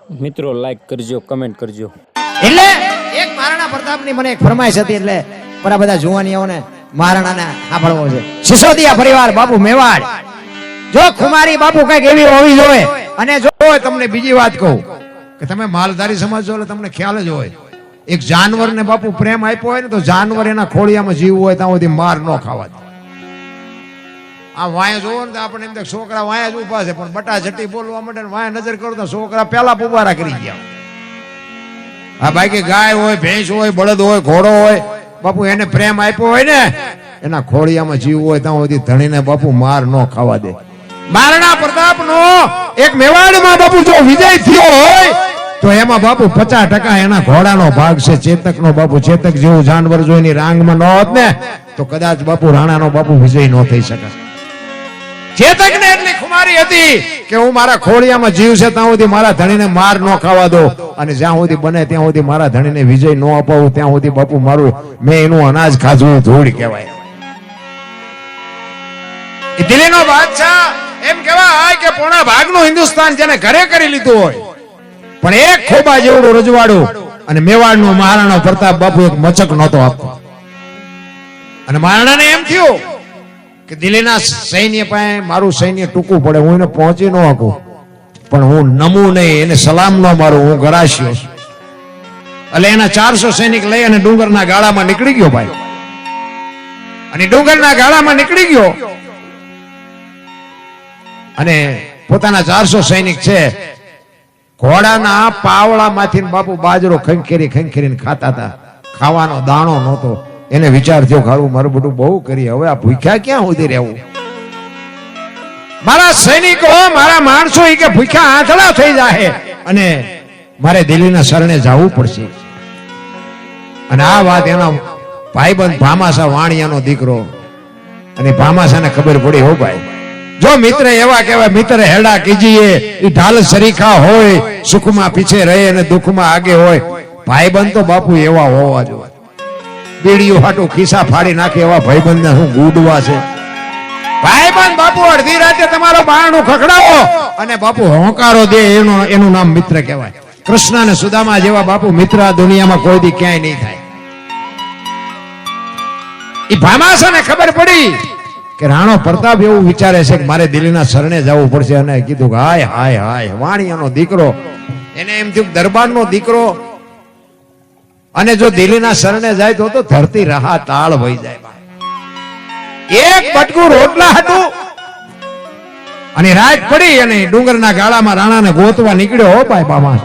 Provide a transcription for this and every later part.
મિત્રો લાઈક કરજો, કમેન્ટ કરજો. એટલે એક મહારાણા પ્રતાપની મને એક ફરમાઈશ હતી, એટલે બરા બધા જુવાનીઓને મહારાણાને સાંભળવો છે. સિસોદિયા પરિવાર બાપુ મેવાડ, જો ખુમારી બાપુ કઈક એવી હોવી જોઈએ. અને જો તમને બીજી વાત કહું કે તમે માલધારી સમાજ છો એટલે તમને ખ્યાલ જ હોય, એક જાનવરને બાપુ પ્રેમ આપ્યો હોય ને તો જાનવર એના ખોળિયામાં જીવ હોય ત્યાં સુધી માર ન ખાવા દે. આ વાયા જોવો ને તો આપણે એમ છોકરા વાયા જ ઉભા છે, પણ બટા જટી બોલવા માટે વાયા નજર કરો તો છોકરા પેલા પુબારા કરી ગયા. હા ભાઈ કે ગાય હોય, ભેંસ હોય, બળદ હોય, ઘોડો હોય, બાપુ એને પ્રેમ આપ્યો હોય ને એના ખોળિયામાં જીવ હોય ત્યાં સુધી ધણીને બાપુ માર ન ખાવા દે. મહારાણા પ્રતાપ નો એક મેવાડમાં બાપુ જો વિજય થયો હોય તો એમાં બાપુ 50% એના ઘોડાનો ભાગ છે. ચેતક નો બાપુ, ચેતક જેવું જાનવર જો એની રાંગમાં ન હોત ને તો કદાચ બાપુ રાણાનો બાપુ વિજય ન થઈ શકે. ચેતક ને એટલી ખુમારી હતી કે હું મારા ખોળિયામાં જીવ છે ત્યાં સુધી મારા ધણીને માર ન ખાવા દો, અને જ્યાં સુધી બને ત્યાં સુધી મારા ધણીને વિજય ન અપાવું ત્યાં સુધી બાપુ મારું મેં એનું અનાજ ખાધું ધૂળ કહેવાય. દિલ્હીનો બાદશાહ એમ કહેવાય કે પોણા ભાગનું હિન્દુસ્તાન જેને ઘરે કરી લીધું હોય, પણ એક ખોબા જેવડું રજવાડું અને મેવાડનો મહારાણા પ્રતાપ બાપુ એક મચક નહોતો આપતો. અને મહારાણાને એમ થયું કે દિલ્હીના સૈન્ય પાસે મારું સૈન્ય ટૂંકું પડે, હું એને પહોંચી ન શકું, પણ હું નમું નહીં, એને સલામ ન મારું, હું ગરાશિયો છું. એટલે એના 400 સૈનિક લઈ અને ડુંગરના ગાળામાં નીકળી ગયો ભાઈ. અને ડુંગરના ગાળામાં નીકળી ગયો અને પોતાના 400 સૈનિક છે ઘોડાના પાવડામાંથી બાપુ બાજરો ખંખેરીને ખાતા હતા. ખાવાનો દાણો નહોતો. એને વિચાર થયો ખાવું મારું બધું બહુ કરી, હવે આ ભૂખ્યા ક્યાં સુધી રહેવું? મારા સૈનિકો, મારા માણસો કે ભૂખ્યા આંધળા થઈ જાય અને મારે દિલ્હીના શરણે જવું પડશે. અને આ વાત એના ભાઈબંધ ભામાસા વાણિયાનો દીકરો, અને ભામાસાને ખબર પડી, હો ભાઈ જો મિત્ર એવા કહેવાય, મિત્ર હેડા કીજીએ, એ ઢાલ સરીખા હોય, સુખમાં પીછે રહે અને દુઃખમાં આગે હોય. ભાઈબંધ તો બાપુ એવા હોવા જોઈએ. બીડીઓ હાટું ખિસ્સા ફાડી નાખે એવા ભાઈબંધને શું ગુડવા છે? ભાઈબંધ બાપુ અડધી રાતે તમારો બારણું ખખડાવો અને બાપુ હોંકારો દે, એનું નામ મિત્ર કહેવાય. કૃષ્ણ અને સુદામા જેવા બાપુ મિત્ર આ દુનિયામાં કોઈ દી ક્યાંય નહીં થાય. એ ભામાસાને ખબર પડી કે રાણો પ્રતાપ એવું વિચારે છે કે મારે દિલ્હીના શરણે જવું પડશે. અને કીધું કે હાય હાય હાય, વાણિયાનો દીકરો, એને એમ થયું દરબારનો દીકરો, અને જો દિલ્હીના શરણે જાય તો ધરતી રહા તાળ વહી જાય. એક બટકું રોટલા હતું અને રાત પડી અને ડુંગરના ગાળામાં રાણાને ગોતવા નીકળ્યો. હો ભાઈ બામા,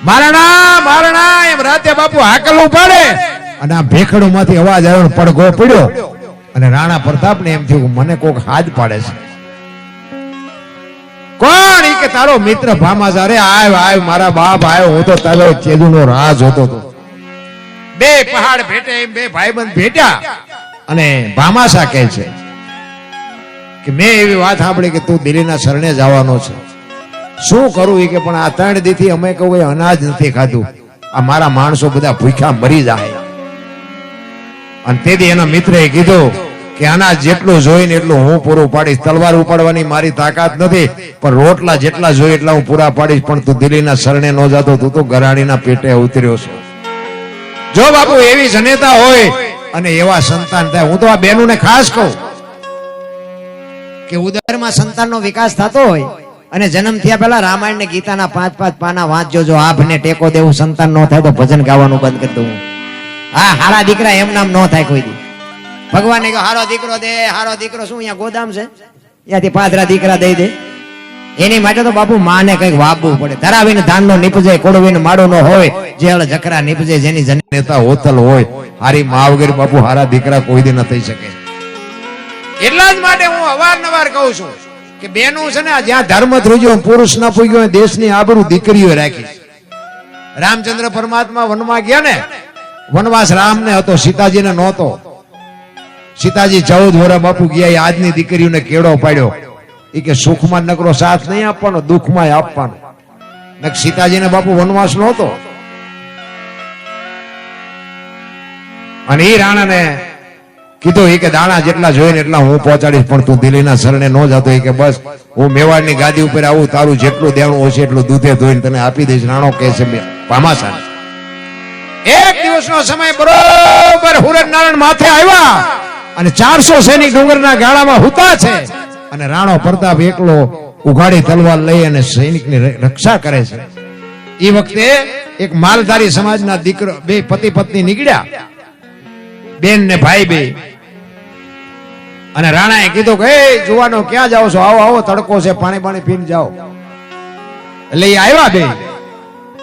મારણા મારણા એમ રાતે બાપુ હાકલ ઉપાડે અને આ ભેખડો માંથી અવાજ આવ્યો, પડઘો પડ્યો અને રાણા પ્રતાપને એમ થયું મને કોક હાથ પાડે છે. કોણ? ઈ કે તારો મિત્ર ભામાસા. રે આવ આવ મારા બાપ આવ્યો, હું તો તારો ચેદુનો રાજ હતો. બે પહાડ ભેટે, બે ભાઈબંધ ભેટ્યા અને ભામાસા કહે છે કે મેં એવી વાત સાંભળી કે તું દિલ્હીના શરણે જવાનો છે, શું કરું? ઈ કે પણ આ 3 દીથી અમે કહું અનાજ નથી ખાધું, આ મારા માણસો બધા ભૂખ્યા મરી જાય. અને તેથી એના મિત્રએ કીધું કે અનાજ જેટલું જોઈને એટલું હું પૂરું પાડીશ. તલવાર ઉપાડવાની મારી તાકાત નથી, પણ રોટલા જેટલા જોઈએ એટલા હું પૂરા પાડીશ. પણ તું દિલ્હીના શરણે ન જાતો, તું તો ગરાણીના પેટે ઉતર્યો છે. જો બાપુ એવી જનેતા હોય અને એવા સંતાન થાય, હું તો આ બહેનોને ખાસ કહું કે ઉદરમાં સંતાનનો વિકાસ થતો હોય અને જન્મ થયા પહેલા રામાયણ ને ગીતાના 5-5 પાના વાંચજો. જો આભને ટેકો દેવું સંતાન ન થાય તો ભજન ગાવાનું બંધ કરી દઉં. હા, હારા દીકરા એમ નામ ન થાય કોઈ દી. ભગવાન હારો દીકરો દે, હારો દીકરો શું અહીંયા ગોદામ છે, ત્યાંથી પાદરા દીકરા દઈ દે. એની માટે તો બાપુ માને કઈક વાપવું પડે. ધરાવીને ધાન નો નીપજે, કોડવીને માડો નો હોય, જેળ જકરા નીપજે, જેની જનેતા હોતલ હોય. હારી મા વગર બાપુ હારા દીકરા કોઈ દી ન થઈ શકે. એટલા જ માટે હું અવારનવાર કહું છું કે બેનું છે ને, જ્યાં ધર્મ ધ્રુજ્યો, પુરુષ ન પૂગ્યો, દેશની આબરૂ દીકરીઓ રાખી. રામચંદ્ર પરમાત્મા વનમાં ગયા ને, વનવાસ રામને હતો, સીતાજીને નહોતો. સીતાજી 14 વર્ષ બાપુ ગયા, આજની દીકરીઓને કેળો પાડ્યો. એ કે સુખમાં નકરો સાથ નહીં આપવાનો, દુઃખમાં આપવાનો. સીતાજીને બાપુ વનવાસ નહોતો. અને એ રાણાને કીધું એ કે દાણા જેટલા જોઈએ ને એટલા હું પહોંચાડીશ, પણ તું દિલ્હીના શરણે ન જતો. એ કે બસ હું મેવાડની ગાદી ઉપર આવું, તારું જેટલું દેણું હશે એટલું દૂધે ધોઈને તને આપી દઈશ. રાણો કહે છે ભામાસા. એક દિવસનો સમય બરોબર હુરન નારાયણ માથે આવ્યા અને 400 સૈનિક ડુંગરના ગાળામાં હુતા છે અને રાણો પ્રતાપ એકલો ઉઘાડી તલવાર લઈ અને સૈનિકની રક્ષા કરે છે. એ વખતે એક માલધારી સમાજના દીકરો, બે પતિ પત્ની નીકળ્યા, બેન ને ભાઈ બે. અને રાણાએ કીધું કે એ જુવાનો ક્યાં જાઓ છો? આવો આવો, તડકો છે, પાણી પાણી પીને જાઓ. એટલે એ આવ્યા બે.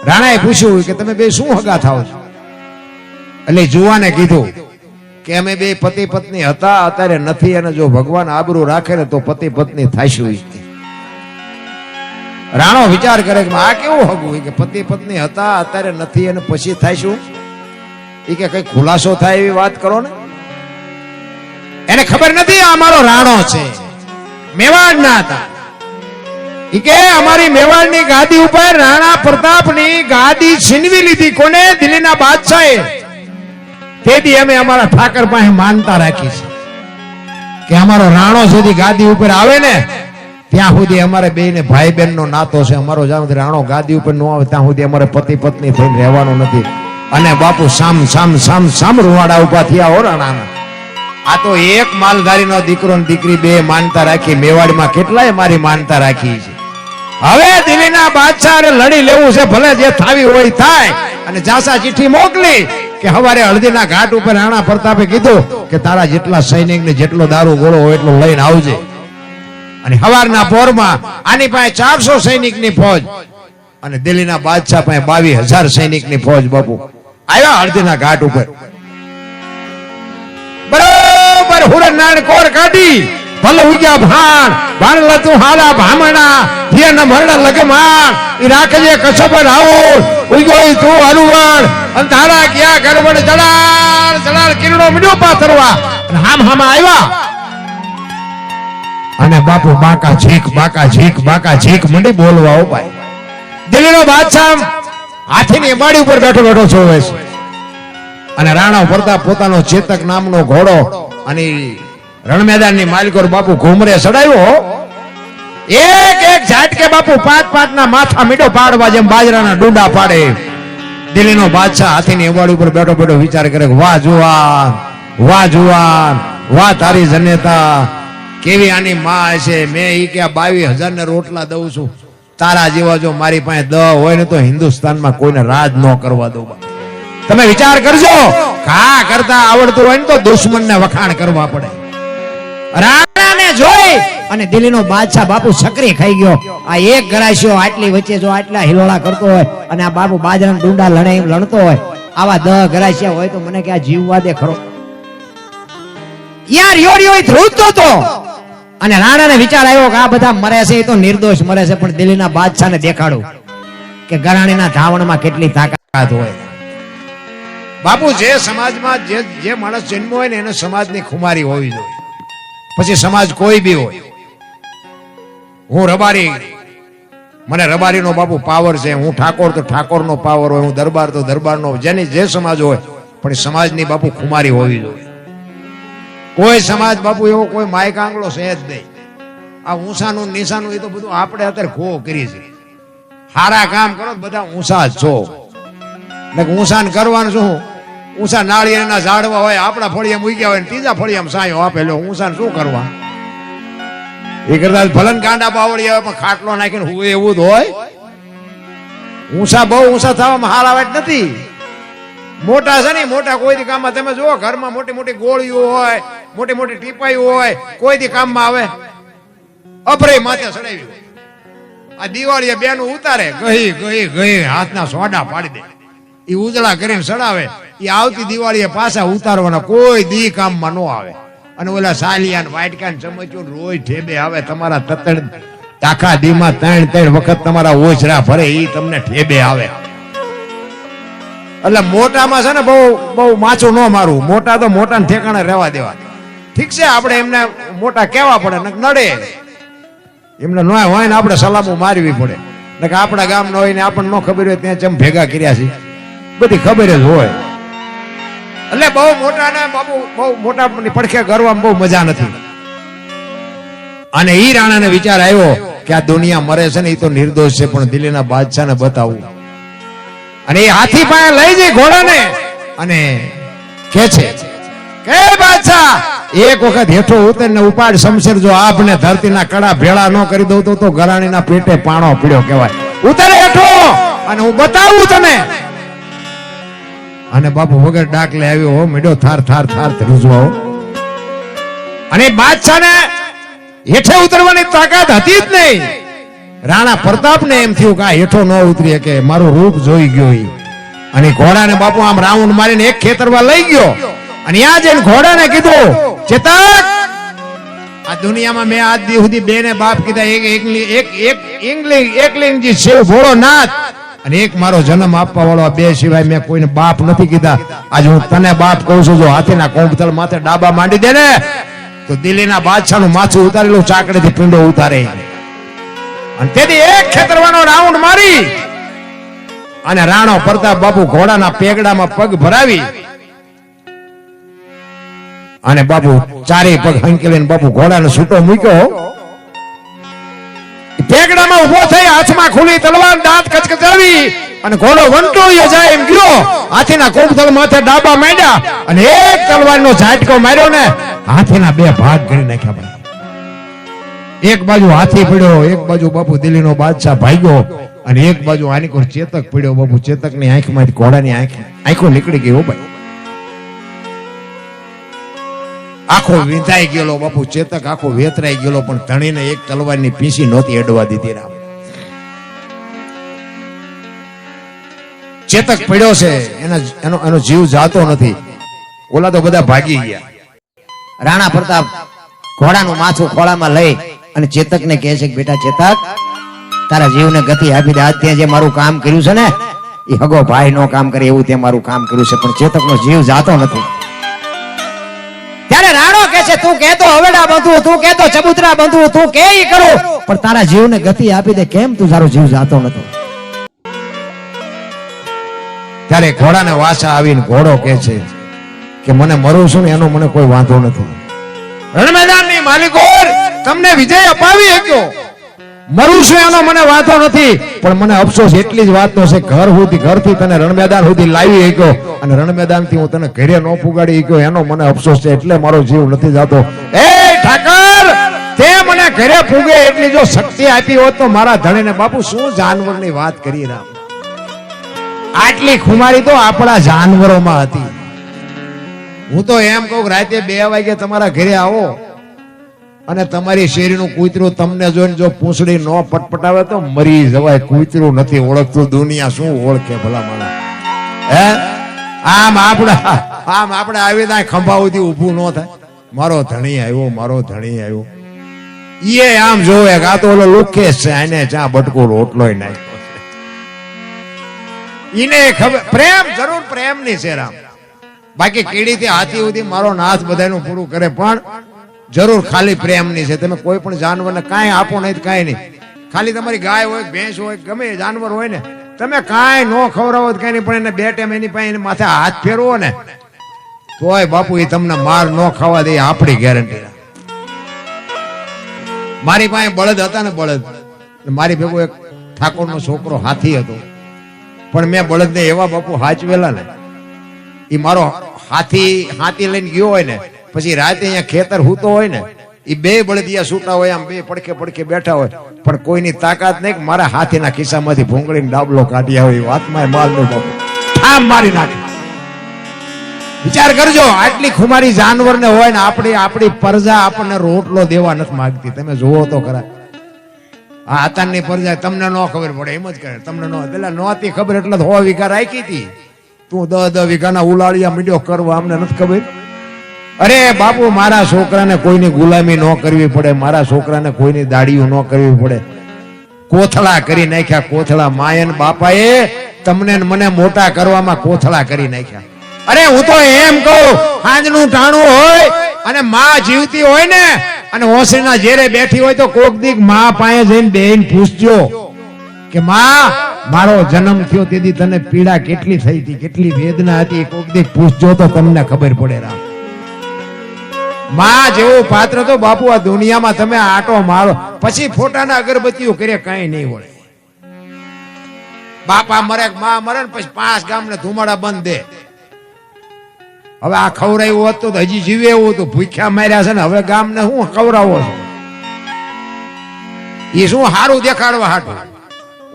રાણાએ પૂછ્યું કે તમે બે શું હગા થાવ છો? એટલે જુવાને કીધું કે અમે બે પતિ પત્ની હતા, અત્યારે નથી, અને જો ભગવાન આબરૂ રાખે ને તો પતિ પત્ની થાઈશું. રાણો વિચાર કરે કે આ કેવું હગું? કે પતિ પત્ની હતા, અત્યારે નથી, અને પછી થાઈશું. એ કે કઈ ખુલાસો થાય એવી વાત કરો ને. એને ખબર નથી આ અમારો રાણો છે, મેવાડ ના હતા. ઈ કે અમારી મેવાડની ગાદી ઉપર રાણા પ્રતાપની ગાદી છીનવી લીધી. કોને? દિલ્હીના બાદશાહે. તેથી અમે અમારા ઠાકર પાસે માનતા રાખી છે કે અમારો રાણો સુધી ગાદી ઉપર આવે ને ત્યાં સુધી અમારે બે ને ભાઈ બહેન નો નાતો છે. અમારો જ્યાં સુધી રાણો ગાદી ઉપર ન આવે ત્યાં સુધી અમારે પતિ પત્ની થઈને રહેવાનું નથી. અને બાપુ સામ સામ સામ સામ રૂવાડા ઉભા થયા હો રાણાના. આ તો એક માલધારીનો દીકરો ને દીકરી બે માનતા રાખી. મેવાડમાં કેટલાય મારી માનતા રાખી છે. હવે દિલ્હીના બાદશાહ લડી લેવું છે, ભલે જે થાવી હોય થાય. અને જાસા ચિઠ્ઠી મોકલી કે હવારે હળદીના ઘાટ ઉપર રાણા પ્રતાપે કીધું કે તારા જેટલા સૈનિક ને જેટલો દારૂ ગોળો હોય એટલો લઈને આવજે. અને હવારના પોરમાં આની પાસે 400 સૈનિકની ફોજ અને દિલ્હીના બાદશાહ પાસે 22,000 સૈનિકની ફોજ બાપુ આવ્યા હળદીના ઘાટ ઉપર. બરોબર હુરન નારાયણ કોર કાઢી ભલે ઉગ્યા ભાણ ભાણ લતું હાલા ભામણા થિયા ન મરણા લગમાણ ઈ રાખજે કસબર આવો ઉગ્યો તું હરુવણ અને તારા ક્યાં ગરબડ જડાળ જડાળ કિરણો મીડો પાથરવા અને હામ હામ આવ્યા. અને બાપુ બાકા ઝીક બાકા ઝીક બાકા ઝીક મંડી બોલવા ઓ ભાઈ. દિલ્હીનો બાદશાહ હાથીની માડી ઉપર બેઠો બેઠો જોવે છે. અને રાણા પ્રતાપ પોતાનો ચેતક નામનો ઘોડો અને રણ મેદાનની માલિકોર બાપુ ઘુમરે ચડાવ્યો. એક એક ઝાટકે બાપુ 5-5 ના માથા મીડો પાડવા જેમ બાજરાના ડુંડા પાડે. દિલ્હીનો બાદશાહ હાથીની અવાડી ઉપર બેઠો બેઠો વિચાર કરે વાહ જુવાન, વાહ જુવાન, વાહ તારી જનેતા, કેવી આની માં છે. મેં ઈ કે 22,000 ને રોટલા દઉં છું. તારા જેવા જો મારી પાસે 10 હોય ને તો હિન્દુસ્તાનમાં કોઈને રાજ ન કરવા દઉં. તમે વિચાર કરજો, કા કરતા આવડતું હોય ને તો દુશ્મનને વખાણ કરવા પડે. રાણાને જોઈ અને દિલ્હીનો બાદશાહ બાપુ છકરી ખાઈ ગયો. આ એક ગરાસ્યો આટલી વચ્ચે જો આટલા હિલોળા કરતો હોય અને આ બાપુ બાજરાના ડુંડા લણતો હોય, આવા 10 ગરાસ્યા હોય તો મને કે આ જીવવા દે ખરો. યાર યોડિયો ધ્રુજતો તો. અને રાણાને વિચાર આવ્યો કે આ બધા મરે છે એ તો નિર્દોષ મરે છે, પણ દિલ્હીના બાદશાહને દેખાડું કે ગરાણીના ધાવણમાં કેટલી તાકાત હોય. બાપુ જે સમાજમાં જે માણસ જન્મ હોય ને એને સમાજની ખુમારી હોવી જોઈએ. પછી સમાજ કોઈ બી હોય. હું રબારી, મને રબારીનો બાપુ પાવર છે. હું ઠાકોર તો ઠાકોરનો પાવર હોય. હું દરબાર તો દરબારનો. જેની જે સમાજ હોય પણ સમાજની બાપુ ખુમારી હોવી જોઈએ. કોઈ સમાજ બાપુ એવો કોઈ માયક આંગળો છે જ નહીં. આ ઊંસાનું નીસાનું એ તો બધું આપણે અત્યારે ખો કરી છે. સારા કામ કરો બધા ઊંસા જ છો. ઊંસાન કરવાનું શું? ઊંસા નાળિયેરના ઝાડવા હોય, આપણા ફળિયા મૂક્યા હોય, ત્રીજા ફળિયામાં સાયો આપેલો. ઊંસાન શું કરવા? એ કરતા ભલન ગાંડા બાવળી આવે પણ ખાટલો નાખીને હું એવું જ હોય. ઊંસા બહુ ઊંસા થવામાં હાર આવે નથી. મોટા છે ને મોટા કોઈ દી કામમાં. તમે જુઓ ઘરમાં મોટી મોટી ગોળીઓ હોય, મોટી મોટી ટીપાઈઓ હોય, કોઈ દી કામમાં આવે? અભરે માથે ચડાવી. આ દિવાળીએ બેનું ઉતારે ગઈ ગઈ ગઈ હાથના સોડા પાડી દે. એ ઉજળા કરીને ચડાવે. એ આવતી દિવાળીએ પાછા ઉતારવાના. કોઈ દી કામમાં ન આવે. અને ઓલા સાલિયા ને વાટકા ને ચમચો રોજ ઠેબે આવે. તમારા તતણ તાખા દીમાં 3 વખત તમારા ઓછરા ભરે એ તમને ઠેબે આવે. એટલે મોટામાં છે ને બહુ બહુ માછું ન મારવું. મોટા તો મોટા ઠેકાણે રહેવા દેવા. ઠીક છે, આપણે એમને મોટા કેવા પડે નડે. એમને ન હોય ને આપણે સલામો મારવી પડે. કે આપણા ગામ ન હોય ને આપણને ન ખબર હોય ત્યાં ચમ ભેગા કર્યા છે બધી ખબર જ હોય. એટલે બહુ મોટા ને બાપુ બહુ મોટા પડખે ગરવામાં બહુ મજા નથી. અને ઈ રાણાને વિચાર આવ્યો કે આ દુનિયા મરે છે ને એ તો નિર્દોષ છે, પણ દિલ્હીના બાદશાહને બતાવું. અને એ હાથી પાસે લઈ જઈ ઘોડાને અને કે છે કે બાદશાહ એક વખત હેઠો ઉતરીને ઉપાડ શમશેર, જો આપને ધરતીના કડા ભેળા ન કરી દઉં તો ગરાણીના પેટે પાણો પીડ્યો કહેવાય. ઉતરે હેઠો અને હું બતાવું તને. અને બાપુ વગર ડાકલે આવ્યો હો, મીડો થાર થાર થાર ધ્રુજવા. અને બાદશાહને હેઠે ઉતરવાની તાકાત હતી જ નહીં. રાણા પ્રતાપને એમ થયું કે આ હેઠો ન ઉતરી કે મારું રૂપ જોઈ ગયો. અને ઘોડાને બાપુ આમ રાઉન્ડ મારીને એક ખેતરમાં લઈ ગયો. અને ત્યાં જઈને ઘોડાને કીધું, ચેતક, આ દુનિયામાં મેં આજ દી સુધી બે ને બાપ કીધા, એકલિંગજી શિવ ભોળોનાથ અને એક મારો જન્મ આપવા વાળો, બે સિવાય મેં કોઈને બાપ નથી કીધા. આજે હું તને બાપ કહું છું, જો હાથીના કોંભતળ માથે ડાબા માંડી દે ને તો દિલ્હીના બાદશાહનું માથું ઉતારેલું ચાકડેથી પીંડો ઉતારે. અને તેથી એક ખેતરવાનો રાઉન્ડ મારી અને રાણો પ્રતાપ બાપુ ઘોડાના પેગડામાં પગ ભરાવી અને બાપુ ચારે પગ હંકેલીને બાપુ ઘોડાને છૂટો મૂક્યો. પેગડામાં ઉભો થઈ હાથમાં ખુલી તલવાર દાંત કચકચાવી અને ઘોડો વંટોળ્યો જાય એમ ગયો. હાથીના કોંભતળ માથે ડાબા માંડ્યા અને એક તલવારનો ઝાટકો માર્યો ને હાથીના બે ભાગ કરી નાખ્યા. એક બાજુ હાથી પડ્યો, એક બાજુ બાપુ દિલ્હીનો બાદશાહ ભાગ્યો અને એક બાજુ આની કોર ચેતક પડ્યો. બાપુ ચેતકની આંખમાંથી ઘોડાની આંખો નીકળી ગઈ. હો ભાઈ, આખો વિંધાઈ ગયેલો બાપુ. ચેતક આખો વેતરાઈ ગયેલો, પણ ધણીને એક તલવારની પીસી નહોતી અડવા દીધી. રામ ચેતક પડ્યો છે, એનો જીવ જાતો નથી. ઓલા તો બધા ભાગી ગયા. રાણા પ્રતાપ ઘોડાનું માથું ખોળામાં લઈ અને ચેતકને કહે છે કે બેટા ચેતક, તારા જીવને ગતિ આપી દે. આજ તે જે મારું કામ કર્યું છે ને એ હગો ભાઈ નો કામ કરે એવું તે મારું કામ કર્યું છે, પણ ચેતકનો જીવ જાતો નથી. ત્યારે રાણો કહે છે, તું કહેતો હવેડા બંધુ, તું કહેતો ચબૂતરા બંધુ, તું કે ઈ કરું, પણ તારા જીવને ગતિ આપી દે. કેમ તું તારો જીવ જાતો નથી? ત્યારે ઘોડાને વાસા આવીને ઘોડો કહે છે કે મને મરું છું ને એનો મને કોઈ વાંધો નથી. રણમેદાનની માલિકો તમને વિજય અપાવી શક્યો, મરું છું એનો મને વાંધો નથી, પણ મને અફસોસ એટલી જ વાતનો છે, ઘરથી તને રણમેદાન સુધી લાવી શક્યો અને રણમેદાનથી હું તને ઘરે ન પુગાડી શક્યો એનો મને અફસોસ છે, એટલે મારો જીવ નથી જાતો. એ ઠાકર, તે મને ઘરે પૂગે એટલી જો શક્તિ આપી હોત તો મારા ધણીને. બાપુ શું જાનવરની વાત કરી રામ, આટલી ખુમારી તો આપણા જાનવરોમાં હતી. હું તો એમ કહું રાતે 2 વાગે તમારા ઘરે આવો અને તમારી શેરીનું કૂતરું તમને જોઈને જો પૂંછડી ન પટપટાવે તો મરી જવાય. કૂતરું નથી ઓળખતું, દુનિયા શું ઓળખે ભલા માણસ? હે, આમ આપણે આવી ત્યાં ખંભા સુધી ઊભું ન થાય. મારો ધણી આવ્યો, મારો ધણી આવ્યો, એ આમ જોવે કે આ તો ઓલો લુકેશ છે, આને ચા બટકો રોટલો નાખ્યો છે. ઈને ખબર, પ્રેમ જરૂર પ્રેમની છે રામ. બાકી કીડીથી હાથી સુધી મારો નાશ બધાનું પૂરું કરે, પણ જરૂર ખાલી પ્રેમની છે. તમે કોઈ પણ જાનવરને કાંઈ આપો નહીં, કાંઈ નહીં. ખાલી તમારી ગાય હોય, ભેંસ હોય, ગમે જાનવર હોય ને, તમે કાંઈ ન ખવડાવો કાંઈ નહીં, પણ એને 2 ટાઈમ એની પાસે એની માથે હાથ ફેરવો ને તોય બાપુ એ તમને માર ન ખાવા દે, આપણી ગેરંટી. મારી પાસે બળદ હતા ને, બળદ મારી ભેગો એક ઠાકોરનો છોકરો હાથી હતો, પણ મેં બળદને એવા બાપુ હાચવેલા ને, એ મારો હાથી લઈને ગયો હોય ને પછી રાતે અહીંયા ખેતર હૂતો હોય ને, એ 2 બળદિયા છૂટા હોય, આમ 2 પડખે બેઠા હોય, પણ કોઈની તાકાત નહીં કે મારા હાથીના ખિસ્સામાંથી ભૂંગળીને ડાબલો કાઢી આવે. એ વાતમાં માલ નો બાપુ ઠામ મારી નાખે. વિચાર કરજો, આટલી ખુમારી જાનવરને હોય ને, આપણી પ્રજા આપણને રોટલો દેવા નથી માંગતી. તમે જોવો તો ખરા, આ આતાની પ્રજા તમને ન ખબર પડે એમ જ કરે. તમને પેલા નહોતી ખબર એટલે 100 વીઘા રાખી હતી, તું 10 વીઘાના ઉલાળિયા મીડિયો કરવા અમને નથી ખબર. અરે બાપુ, મારા છોકરાને કોઈની ગુલામી ન કરવી પડે, મારા છોકરાને કોઈની દાડીઓ ન કરવી પડે. કોથળા કરી નાખ્યા, કોથળા. માયન બાપાએ તમને મને મોટા કરવામાં કોથળા કરી નાખ્યા. અરે હું તો એમ કહું, સાંજનું ટાણું હોય અને માં જીવતી હોય ને અને ઓસરીના જેરે બેઠી હોય તો કોક દીક માં પાસે જઈને બેન પૂછજો કે માં મારો જન્મ થયો તેથી તને પીડા કેટલી થઈ હતી, કેટલી વેદના હતી, કોક દી પૂછજો તો તમને ખબર પડે. રામ માં જેવું પાત્ર તો બાપુ આ દુનિયામાં તમે આટો મારો પછી ફોટાના અગરબત્તીઓ કરે કઈ નહીં વળે. બાપા મરે માં મરે ને પછી 5 ગામને ધુમાડા બંધ દે. હવે આ ખવરાયું હોત તો હજી જીવે એવું તો ભૂખ્યા માર્યા છે ને હવે ગામને હું ખવરાવો છો એ શું સારું દેખાડવા હાટું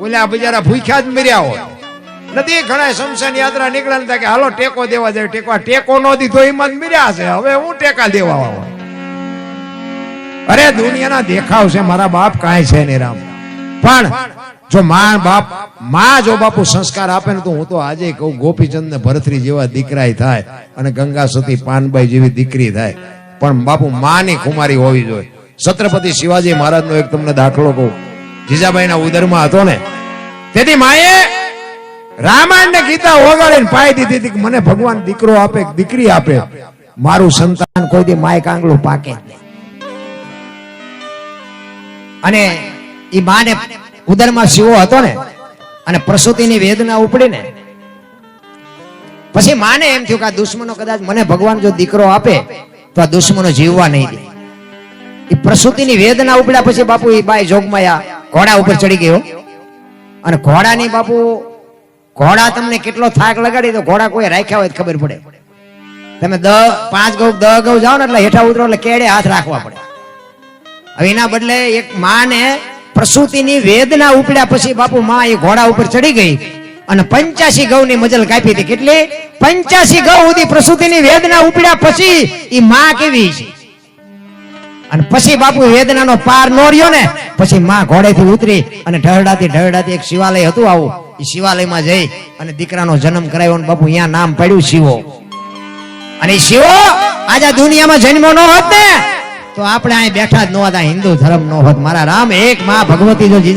ઓલા બિચારા ભૂખ્યા જ મર્યા હોય નથી. ઘણા શમશાન યાત્રા નીકળ્યા હતા કે હાલો ટેકો દેવા જાય, ટેકો નો દીધો એમાં જ મર્યા છે, હવે હું ટેકા દેવા આવો. અરે દુનિયાના દેખાવ છે મારા બાપ, કાંઈ છે નહીં. રામ પણ જો માં જો બાપુ સંસ્કાર આપે ને તો હું તો આજે કહું ગોપીચંદ ને ભરતરી જેવા દીકરા થાય અને ગંગા સતી પાનબાઈ જેવી દીકરી થાય, પણ બાપુ માની કુમારી હોવી જોઈએ. છત્રપતિ શિવાજી મહારાજ નો એક તમને દાખલો કહું. જીજાબાઈ ના ઉદરમાં હતો ને તેથી માએ રામાયણ ને ગીતા ઓગાળીને પાઈ દીધી હતી કે મને ભગવાન દીકરો આપે દીકરી આપે, મારું સંતાન કોઈ દી માય કાંગલું પાકે જ નહીં. અને ઈ માને ઉદરમાં શિવો હતો ને અને પ્રસૂતિની વેદના ઉપડી ને પછી માને એમ થયું કે આ દુશ્મનો કદાચ મને ભગવાન જો દીકરો આપે તો આ દુશ્મનો જીવવા નહીં દે. એ પ્રસૂતિની વેદના ઉપડ્યા પછી બાપુ એ બાઈ જોગમાયા ઘોડા ઉપર ચડી ગયો અને ઘોડાની બાપુ ઘોડા તમને કેટલો થાક લગાડી તો ઘોડા કોઈ રાખ્યા હોય તો ખબર પડે. તમે 5 ગૌ 10 ગૌ જાઓ ને એટલે હેઠા ઉતરો એટલે કેડે હાથ રાખવા પડે. હવે એના બદલે એક માને પ્રસૂતિની વેદના ઉપડ્યા પછી બાપુ માં એ ઘોડા ઉપર ચડી ગઈ અને 85 ગૌની મજલ કાપી હતી. કેટલી? 85 ગૌ સુધી પ્રસૂતિની વેદના ઉપડ્યા પછી એ માં કેવી છે. અને પછી બાપુ વેદનાનો પાર નો રહ્યો ને પછી માં ઘોડેથી ઉતરી અને ઢળડાતી એક શિવાલય હતું આવું, એ શિવાલયમાં જઈ અને દીકરાનો જન્મ કરાવ્યો અને બાપુ અહીંયા નામ પડ્યું શિવો. અને શિવો આજે દુનિયામાં જન્મ ન હોત ને તો આપણે અહીં બેઠા જ ન હતા, હિન્દુ ધર્મ ન હોત. મારા રામ એક માં ભગવતી જો જીજા